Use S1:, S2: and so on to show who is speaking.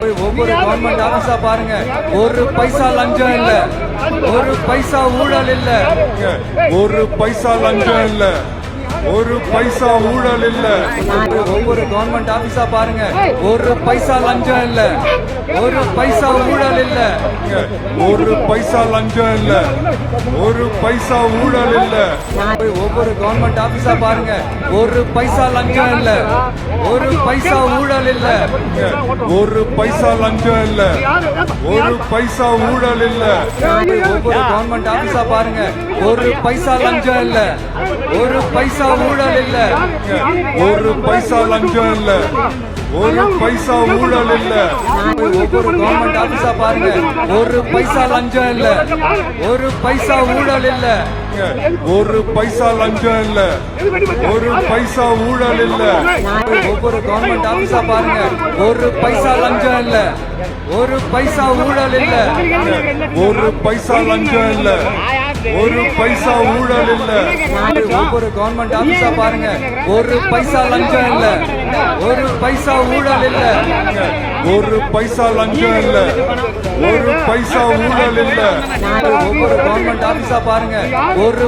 S1: ஒவ்வொரு கவர்மெண்ட் ஆபீஸா பாருங்க, ஒரு பைசா லஞ்சம் இல்ல, ஒரு பைசா ஊழல் இல்ல,
S2: ஒரு பைசா லஞ்சம் இல்ல, ஒரு பைசா ஊழல் இல்ல.
S1: ஒவ்வொரு கவர்மெண்ட் ஆபீஸா பாருங்க, ஒரு பைசா லஞ்சம் இல்ல, ஒரு பைசா ஊழல் இல்ல,
S2: ஒரு பைசா லஞ்சம் இல்ல, ஒரு பைசா ஊழல் இல்ல.
S1: ஒவ்வொரு கவர்மெண்ட் ஆபீஸா பாருங்க, ஒரு பைசா லஞ்சம் இல்ல, ஒரு பைசா ஊழல் இல்ல,
S2: ஒரு பைசா லஞ்சம் இல்ல, ஒரு பைசா ஊழல் இல்ல.
S1: ஒவ்வொரு கவர்மெண்ட் ஆபீஸா பாருங்க, ஒரு பைசா லஞ்சம் இல்ல, ஒரு பைசா ஊழல் இல்ல,
S2: ஒரு பைசா லஞ்சம் இல்ல, ஒரு பைசா ஊழல் இல்ல.
S1: ஒவ்வொரு கவர்மெண்ட் ஆபீஸா பாருங்க, ஒரு பைசா லஞ்சம் இல்ல, ஒரு பைசா ஊழல் இல்ல,
S2: ஒரு பைசா லஞ்சம் இல்ல, ஒரு பைசா ஊழல் இல்ல.
S1: ஒவ்வொரு கவர்மெண்ட் ஆபீஸா பாருங்க, ஒரு பைசா லஞ்சம் இல்ல, ஒரு பைசா ஊழல் இல்ல,
S2: ஒரு பைசா லஞ்சம் இல்ல, ஒரு பைசா ஊழல் இல்ல.
S1: ஒவ்வொரு கவர்மெண்ட் ஆபீஸா பாருங்க, ஒரு பைசா லஞ்சம் இல்ல, ஒரு பைசா ஊழல் இல்ல,
S2: ஒரு பைசா லஞ்சம் இல்ல, ஒரு பைசா ஊழல் இல்ல.
S1: ஒவ்வொரு கவர்மெண்ட் ஆபீஸா பாருங்க, ஒரு